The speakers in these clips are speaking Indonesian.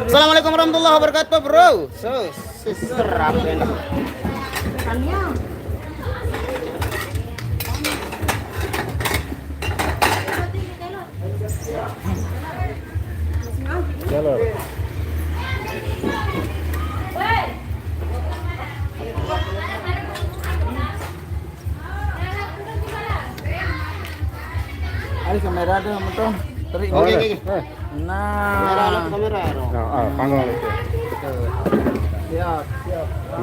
Assalamualaikum warahmatullahi wabarakatuh, bro. So, serap enak. Jalur. Ay, kamera doon mo to. Tari Oke, oke. Nah. Kamera. Nah, panggung itu. Siap.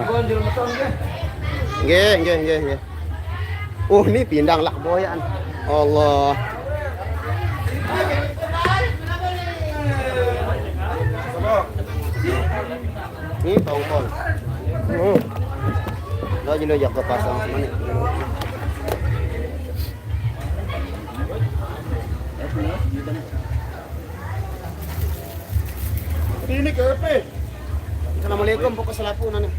Gonjol mo to, nggih. Nggih. Ini pindang lak boyan. Allah. Ini tongkol. Lo jadi jak ke pasang mana? Ini ke apa? Assalamualaikum, pokok selapu nana.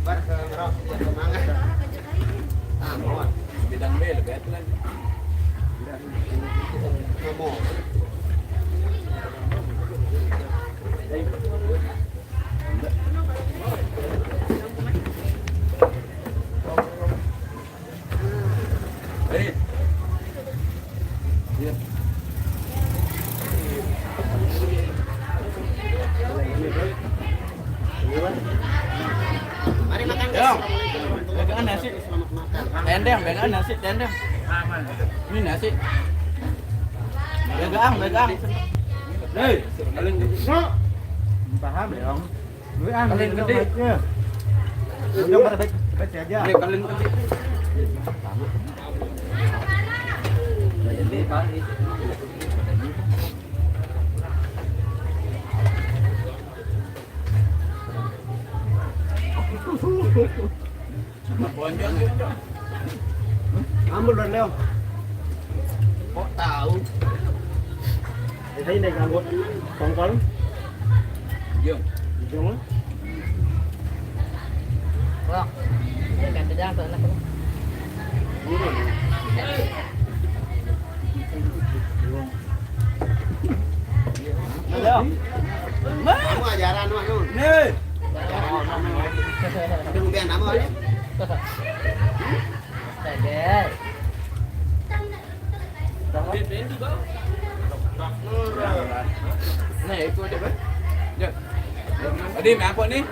Bidang B lebih itu lagi. Mari makan Yo. Begaan nasi. Dendeng, begaan nasi, dendeng. Ini nasi. Begaan. Hei, paling gede. Paham ya, Om? Paling gede. Udah pada baik aja. Ini paling gede. Jadi, Pak. Ambil dan Leong. Kok tahu? Thấy này là một con. Dương. Dương. Vâng. Để cả thời gian rồi là Leong. Kamu ajaran mana? Nih. Đừng bèn lắm rồi. Để Này, cô đẹp đấy. Đi mẹ con đi.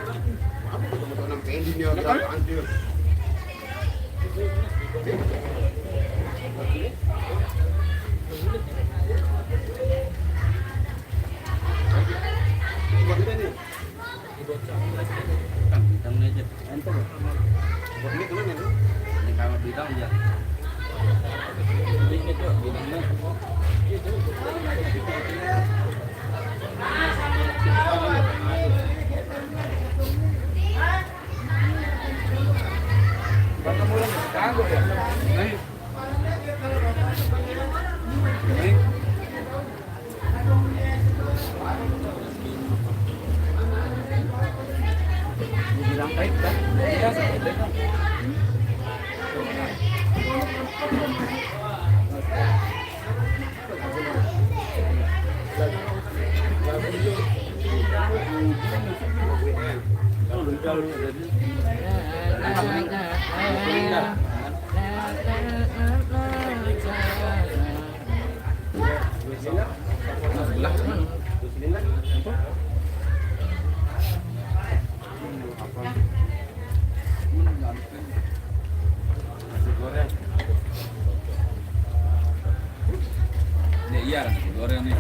Iya, goreng nih.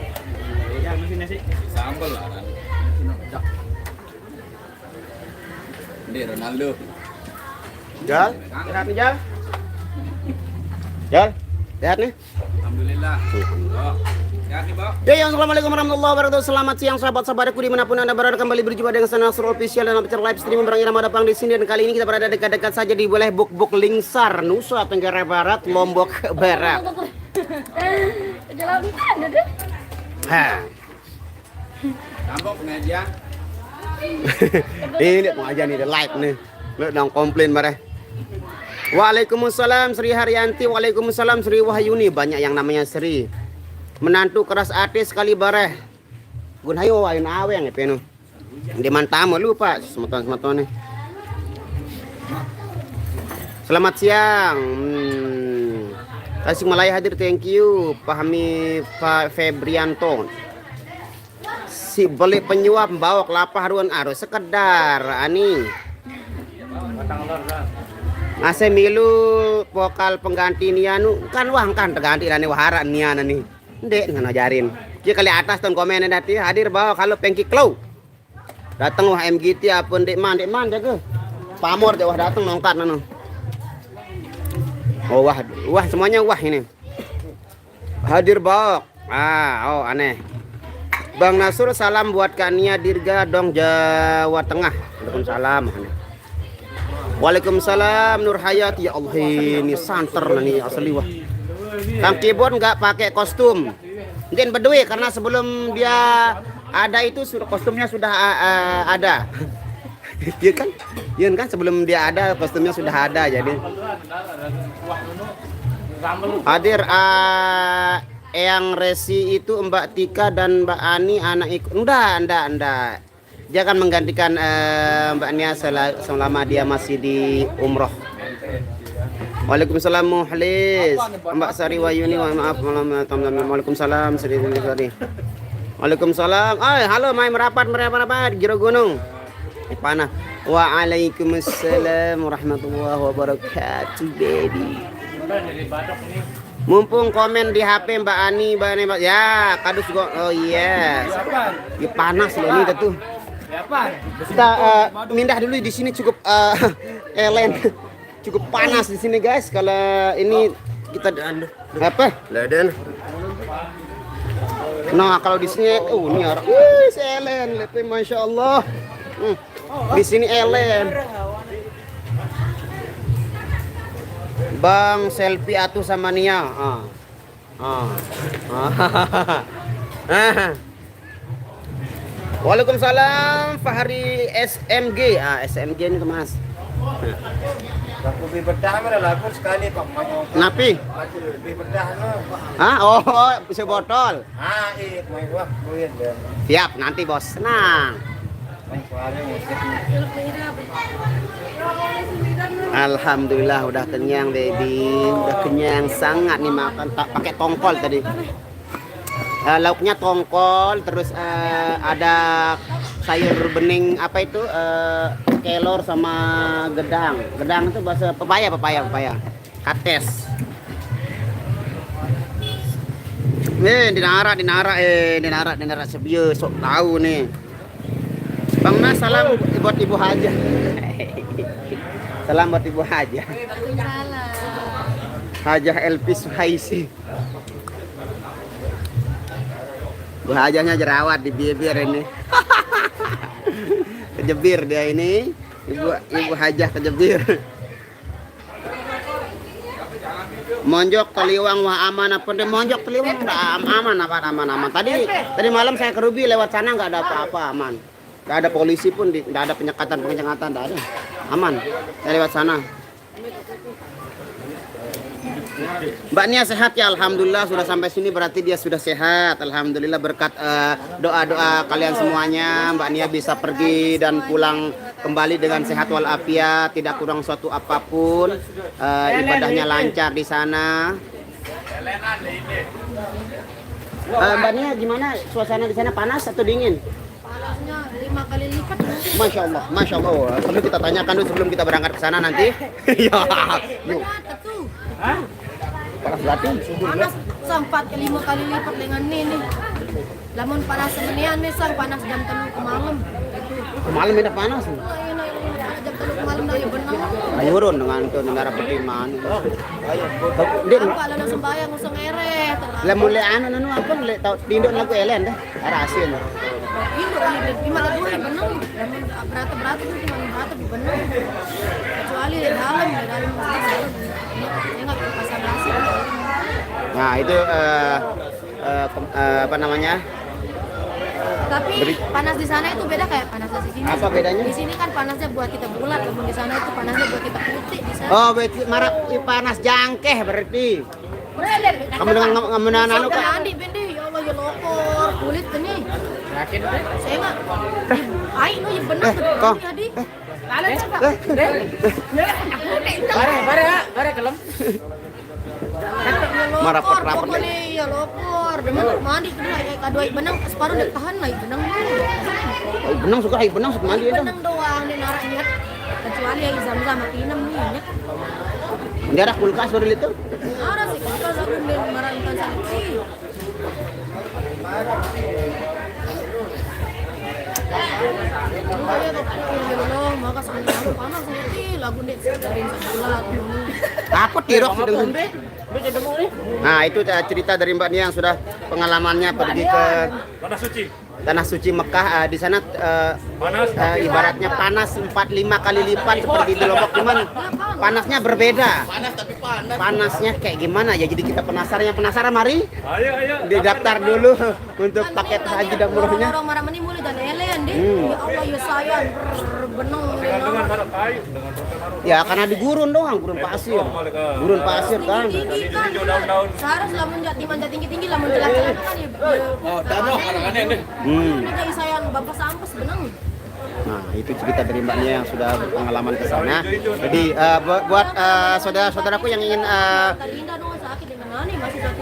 Ya, mesti nasi. Sambal lah kan. Ini Ronaldo. Jal, sehat nih Jal. Jal, sehat nih. Alhamdulillah. Oh, sehat nih, Bang. Ya, assalamualaikum warahmatullahi wabarakatuh. Selamat siang sahabat-sahabatku dimanapun anda berada, kembali berjumpa dengan channel Nasrul Official dan acara live stream Bang Irama Dapang di sini, dan kali ini kita berada dekat-dekat saja di wilayah Buk-Buk Lingsar, Nusa Tenggara Barat, Lombok Barat. Tambok pengajian. Ini lihat pengajian nih, live nih. Lihat dong komplain marah. Waalaikumsalam Sri Haryanti, waalaikumsalam Sri Wahyuni. Banyak yang namanya Sri. Menantu keras hati sekali bareh. Gun hayo wain aweng penu. Di Mantamo lupa semeton nih. Selamat siang. Tasikmalaya hadir, thank you. Pahami Pak Febrianto. Si beli penyuap bawa kelapa haruan arus sekedar ani. Masa milu vokal pengganti nianu kan wah kan terganti lani wahara niana nih. Ndek ngajarin. Dia kali atas ton komen nanti hadir bawa kalau pengki klau. Datang wah MGT apa ndek man jaga. Pamor wah datang nongkat nanu. Oh wah semuanya wah ini. Hadir bawa. Oh aneh. Bang Nasur salam buat Kania Dirga dong Jawa Tengah. Waalaikumsalam. Waalaikumsalam Nur Hayat. Ya Allah ini santer nih asli wah. Kang Keyboard nggak pakai kostum. Mungkin bedui karena sebelum dia ada itu kostumnya sudah ada. Iya kan sebelum dia ada kostumnya sudah ada jadi. Hadir Eyang Resi itu Mbak Tika dan Mbak Ani anak ikut. Nda. Dia akan menggantikan Mbak Nia selama dia masih di umroh. Waalaikumsalam Muhlis. Mbak Sari Wayuni maaf malam. Waalaikumsalam Sari. Waalaikumsalam. Halo Mai merapat Giro Gunung. Panah. Waalaikumsalam warahmatullahi wabarakatuh baby. Mumpung komen di HP Mbak Ani, Mbak ya kadus kok. Oh iya. Di panas loh ini tuh. Kita mindah dulu di sini cukup elen. Cukup panas di sini guys. Kalau ini kita apa? Laden. Nah kalau di sini ini orang. Elen, masya Allah. Di sini elen. Bang selfie atuh sama Nia. Waalaikumsalam Fahri SMG. SMG ini tuh Mas. Aku lebih bedah mana lagu sekali Pak Manyo. Napi? Lebih bedah no. Bisa botol. Iya, main gua kuyen deh. Siap, nanti bos. Senang. Alhamdulillah udah kenyang baby, udah kenyang sangat nih makan tak pakai tongkol tadi. Lauknya tongkol, terus ada sayur bening apa itu kelor sama gedang. Gedang itu bahasa pepaya. Kates. Dinara sebieu sok tahu nih. Bang Mas salam buat Ibu Haja. Salam buat Ibu Haja. Hajah Elpis Haisi. Bu Hajahnya jerawat di bibir ini. Kejebir dia ini. Ibu Hajah kejebir. Monjok Teliwang wah aman apa deh Monjok Teliwang aman. Tadi malam saya ke Ruby lewat sana nggak ada apa-apa aman. Nggak ada polisi pun, nggak ada penyekatan, nggak ada. Aman, saya lewat sana. Mbak Nia sehat ya, alhamdulillah sudah sampai sini berarti dia sudah sehat. Alhamdulillah berkat doa-doa kalian semuanya, Mbak Nia bisa pergi dan pulang kembali dengan sehat walafiat, tidak kurang suatu apapun. Ibadahnya lancar di sana. Mbak Nia gimana suasana di sana, panas atau dingin? Panasnya 5 kali lipat. Masya Allah. Perlu kita tanyakan dulu sebelum kita berangkat ke sana nanti. Ya, yuk. Panas berarti? Panas 4 ke 5 kali lipat dengan ini. Lamun panas semenian nih sang panas jam 3 ke malam. Malam ini panas. Jam 3 ke malam dari benar. Ayurun dengan itu negara pertimaan. Din. Kalau nak sembahyang usang ere. Lamun le anu apa le tau tinduk lagu elen dah. Arasin. Indo gimana dulu benar. Lamun berat itu cuma berat benar. Kecuali di dalam enggak pasar nasi. Nah, itu apa namanya? Tapi panas di sana itu beda kayak panas di sini. Apa bedanya? Di sini kan panasnya buat kita bulat, namun di sana itu panasnya buat kita putih di sana. Oh, berarti marak panas jangkeh berarti. Kamu dengan anu kan? Adik bendi, ya Allah ya lokor, kulit ini. Yakin deh. Saya mah. Ai no yang benar betul kok. tadi. Lalat siapa? Bare kelem. Mau rapat-rapat deh. Ya lopor. Demen mandi kedua ya kadua benang separuh dek tahan lah benang. Benang suka benang suka mandi ya. Benang doang di naranya. Kecuali yang zam-zam mati enam nih ya. Dia ada kulkas baru itu. Ada sih kalau aku marah ikan sakit. Oh ya kok maka sangat panas nanti lagu dek dari sebulan. Apa tirok sudah. Nah itu cerita dari Mbak Nia yang sudah pengalamannya pergi ke Tanah Suci Mekah. Di sana ibaratnya panas 4-5 kali lipat seperti di Lombok, cuman panasnya berbeda. Panasnya kayak gimana ya? Jadi kita penasaran mari. Ayo. Didaftar dulu untuk paket haji dan umrohnya. Orang marah meni mulai dan elean deh. Ya Allah ya sayang benang. Ya karena di gurun doang, gurun pasir. Gurun pasir kan. Tinggi kan. Seharusnya lah menjat tinggi-tinggi lah menjelat-jelat kan ya. Oh, danau kadang-kadang deh. Ini kayak sayang bapak sampes benang. Nah, itu cerita dari Mbaknya yang sudah berpengalaman ke sana. Jadi buat saudara-saudaraku yang ingin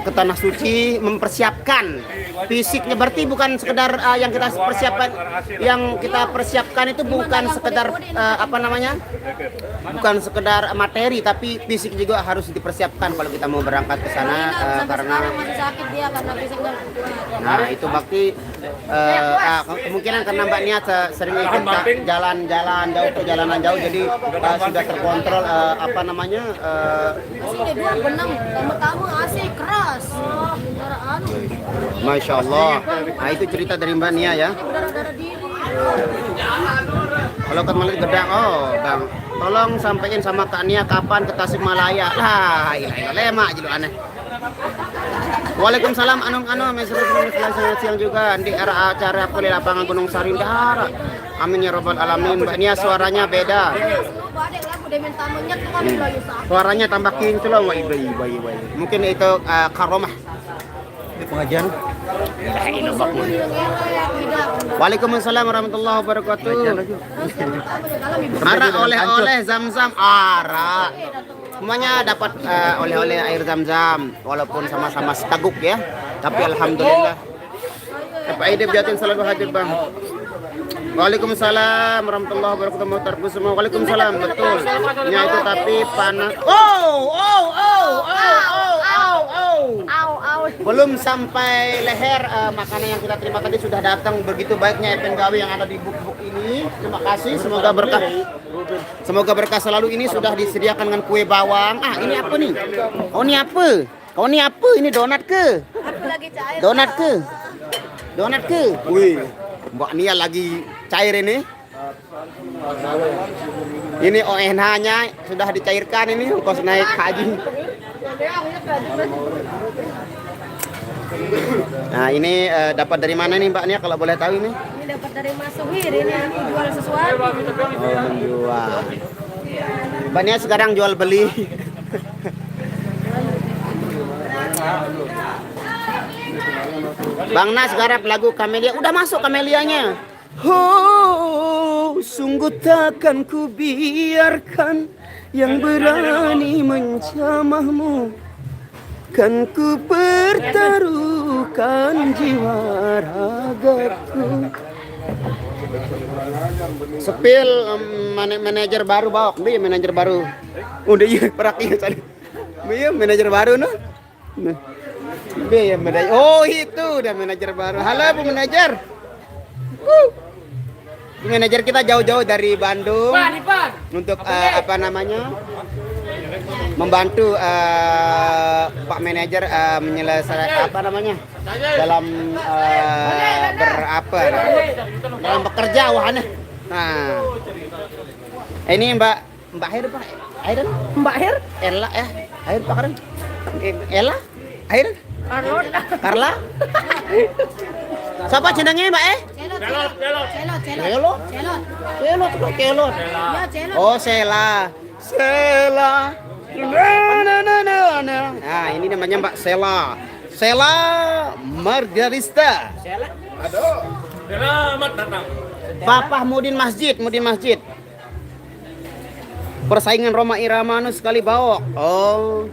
ke Tanah Suci mempersiapkan fisiknya, berarti bukan sekedar yang kita persiapkan itu bukan sekedar bukan sekedar materi, tapi fisik juga harus dipersiapkan kalau kita mau berangkat ke sana karena masih sakit dia karena fisiknya. Nah itu berarti kemungkinan karena Mbak Nia sering ikut jalan-jalan jauh, perjalanan jauh, jadi sudah terkontrol Masih dua benang pertama AC keras. Masya Allah. Nah itu cerita dari Mbak Nia ya. Berdarah-darah diri. Kalau ke Gedang, Bang, tolong sampaikan sama Kak Nia kapan ke Tasikmalaya. Lah, ilah lemak jadi aneh. Waalaikumsalam selamat siang juga di era acara apa di lapangan Gunung Sarindara. Amin ya robbal alamin. Mbak Nia suaranya beda. Suaranya tambah kinclong. Mungkin itu karomah di pengajian. Waalaikumsalam warahmatullahi wabarakatuh. Ara oleh-oleh Zam-Zam. Ara. Semuanya dapat oleh-oleh air Zam-Zam walaupun sama-sama setaguk ya. Tapi alhamdulillah. Pak Aidib Jatin selalu hadir, Bang. Waalaikumsalam warahmatullahi wabarakatuh. Muhtarku semua. Waalaikumsalam, betul. Ya itu tapi panas. Belum sampai leher makanan yang kita terima tadi sudah datang. Begitu baiknya penggawe yang ada di buk-buk ini. Terima kasih, semoga berkah. Semoga berkah selalu. Ini sudah disediakan dengan kue bawang. Ini apa nih? Ini apa? Ini donat ke? Donat ke? Wih, Mbak Nia lagi cair ini. Ini ONH-nya sudah dicairkan ini ongkos naik haji. Nah ini dapat dari mana nih Mbak Nia kalau boleh tahu ini? Ini dapat dari Mas Suhir, ini jual sesuatu. Oh menjual. Mbak Nia sekarang jual beli. Bang Nas garap lagu Kamelia. Udah masuk Kamelianya. Sungguh takkan ku biarkan yang berani mencamahmu. Kan ku pertaruhkan jiwa ragaku. Sepil manajer baru bawa. Dia manajer baru. Udah iya perhatiin tadi. Iya manajer baru noh. Dia manajer. Oh itu udah manajer baru. Halo Bu manajer. Manajer kita jauh-jauh dari Bandung untuk membantu Pak Manajer menyelesaikan dalam dalam bekerja wahana. Nah ini Mbak Air Pak Air Mbak Air Ella Air Pak Karen Ella Air Carla siapa cenderungnya Mbak Celot. Ya, celot. Oh, Sela. Nah, ini namanya Mbak Sela. Sela Margarista. Selamat datang. Papa Mudin Masjid. Persaingan Roma Irama sekali bawok. Oh.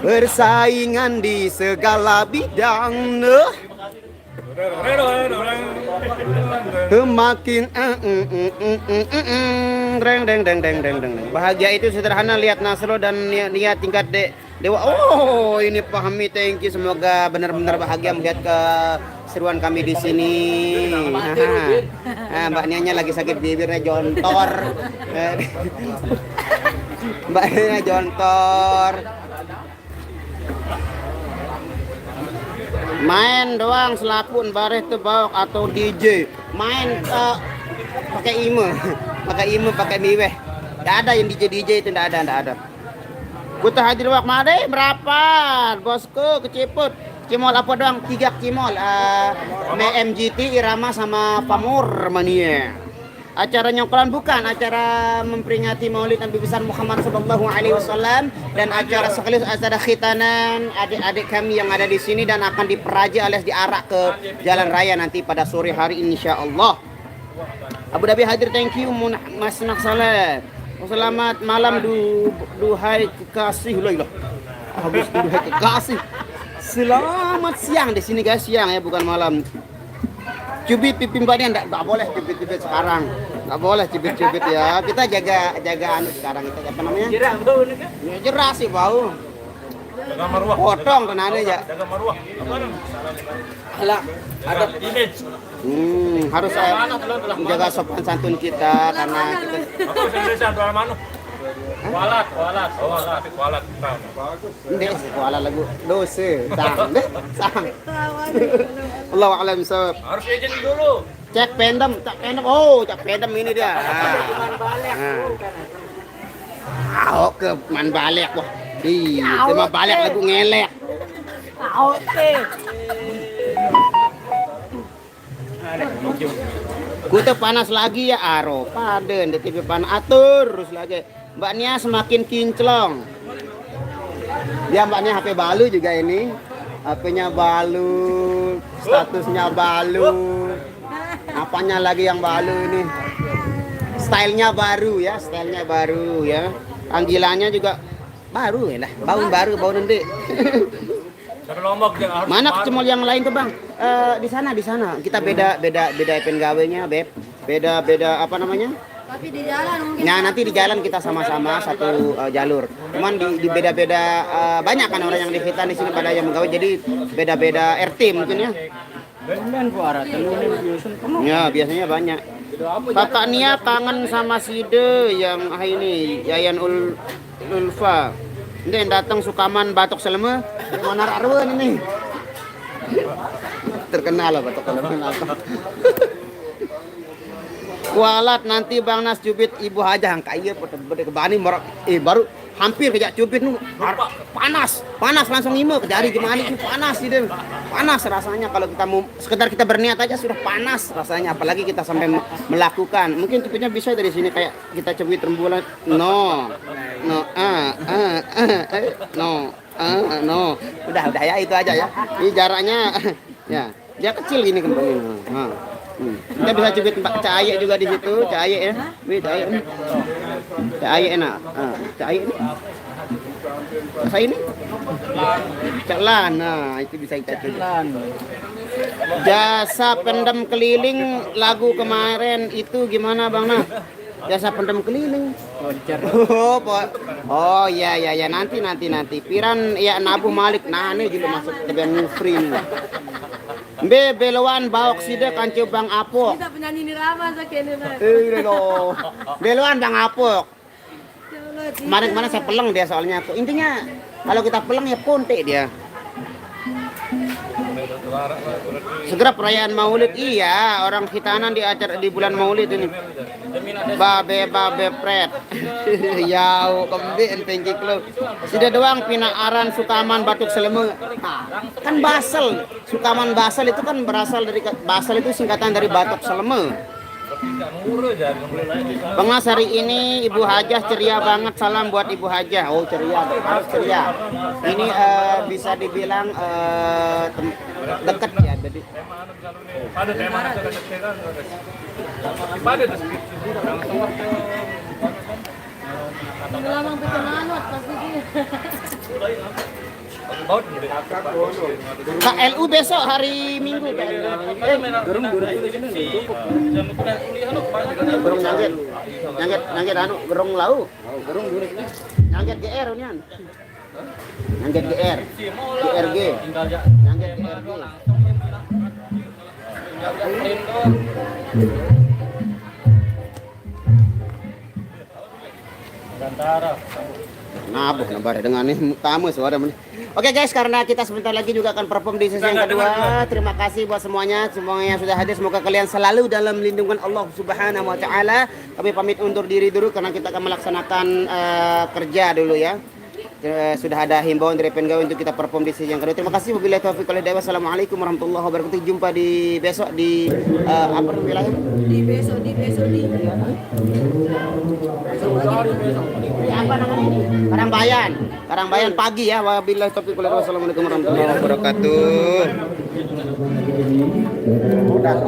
Persaingan di segala bidang. Semakin bahagia itu sederhana lihat Nasro dan lihat tingkat dewa. Oh, ini pahami, thank you. Semoga benar-benar bahagia melihat keseruan kami di sini. Mbak Nianya lagi sakit bibirnya jontor. Mbak Nianya jontor. Main doang selapun bareh tuh bawok atau DJ. Main pakai pakai miweh. Enggak ada yang DJ itu, enggak ada. Kita hadir wak made berapa? Bosku keciput. Cimol apa doang? 3 cimol. MGT Irama sama Pamur mania. Acara nyongkolan bukan, acara memperingati Maulid Nabi besar Muhammad sallallahu alaihi wasallam dan acara sekaligus acara khitanan adik-adik kami yang ada di sini dan akan diperaja alias diarak ke jalan raya nanti pada sore hari insyaallah. Abu Dhabi hadir, thank you Mas Naksaleh. Selamat malam duhai kekasih loh. Habis duhai kekasih. Selamat siang di sini guys, siang ya bukan malam. Cubit pipi mbaknya enggak boleh cubit sekarang. Enggak boleh cubit ya. Kita jaga anu sekarang itu apa namanya? Jerah bau nih kan? Ya jerah sih bau. Jaga marwah. Potong tenane ya. Jaga marwah. Alah, ada image. Harus menjaga sopan santun kita karena kita Apa Indonesia doa mana? Walat. Ini wala lagu dosa. Sang. Allah alam sahab. Harus izin dulu. Cek pendem. Oh, cek pendem ini dia. Ke man balik wah. Cuma balik lagu ngelek. Kutu panas lagi ya aro. Paden di TV panas atur terus lagi. Mbaknya semakin kinclong. Dia mbaknya HP balu juga ini. HP-nya balu, statusnya balu. Apanya lagi yang balu ini? Stylenya baru ya. Panggilannya juga baru ya lah. Bau nanti. Mana kecemol yang lain tuh bang? Di sana. Kita beda event gawenya beb. Beda apa namanya? Tapi di jalan mungkin. Nah nanti di jalan kita sama-sama satu jalur. Cuman di beda-beda banyak kan orang yang di hitan di sini pada yang menggawe jadi beda-beda RT mungkin ya. Ya biasanya banyak. Kakak Nia kangen sama Side yang ini Yayan Ulfa. Ini yang datang Sukaman Batok Selema. Mana Arwen ini? Terkenal lah Batok Selema. Walat nanti Bang Nas cubit Ibu Hajah yang kaya pada kebani baru hampir kejak cubit nu panas langsung imo ke jari gimana ini panas rasanya kalau kita mau sekedar kita berniat aja sudah panas rasanya apalagi kita sampai melakukan mungkin cubitnya bisa dari sini kayak kita cubit rembulan no udah ya itu aja ya ini jaraknya ya dia kecil gini kembali kita bisa cubit cahaya juga di situ cahaya ya cahaya enak cahaya ini celan nah itu bisa kita cubit jasa pendem keliling lagu kemarin itu gimana Bang Nah jasa pendem keliling oh ya nanti piran ya Nabu Malik nah ini juga masuk ke band Nufrin beloan bawok sida kancu Bang Apok. Kita penyanyi Nirama sakene. Beloan Bang Apok. Kemarin saya peleng dia soalnya. Intinya kalau kita peleng ya ponte dia. Segera perayaan Maulid iya, orang khitanan di acara di bulan Maulid ini. Babe pret. Yau kembe pengki klub. Sudah doang pinaaran Sukaman Batuk Seleme. Kan Basel. Sukaman Basel itu kan berasal dari Basel itu singkatan dari Batok Seleme. Bang Mas, hari ini Ibu Hajah ceria banget. Salam buat Ibu Hajah. Oh ceria, harus ceria. Ini bisa dibilang deket ya. Jadi Lamang pecenanot pasti KLU besok hari Minggu kan? Gerung nyangget anu gerung lau. Nyangget GR unian. Nyangget GR. GRG. Nyangget GRG. Nabuh nabar dengan ini tamu suara menit. Oke guys, karena kita sebentar lagi juga akan perform di sesi yang kedua. Terima kasih buat semuanya yang sudah hadir. Semoga kalian selalu dalam lindungan Allah Subhanahu wa taala. Kami pamit undur diri dulu karena kita akan melaksanakan kerja dulu ya. Sudah ada himbauan dari Penggawe untuk kita perform di sesi yang kedua. Terima kasih. Wabillahi taufiq wal hidayah. Wassalamualaikum warahmatullahi wabarakatuh. Jumpa di besok di apa wilayah? di besok Apa namanya ini? Karangbayan. Karangbayan pagi ya. Wabillahi taufiq wal hidayah. Wassalamualaikum warahmatullahi wabarakatuh. Udah,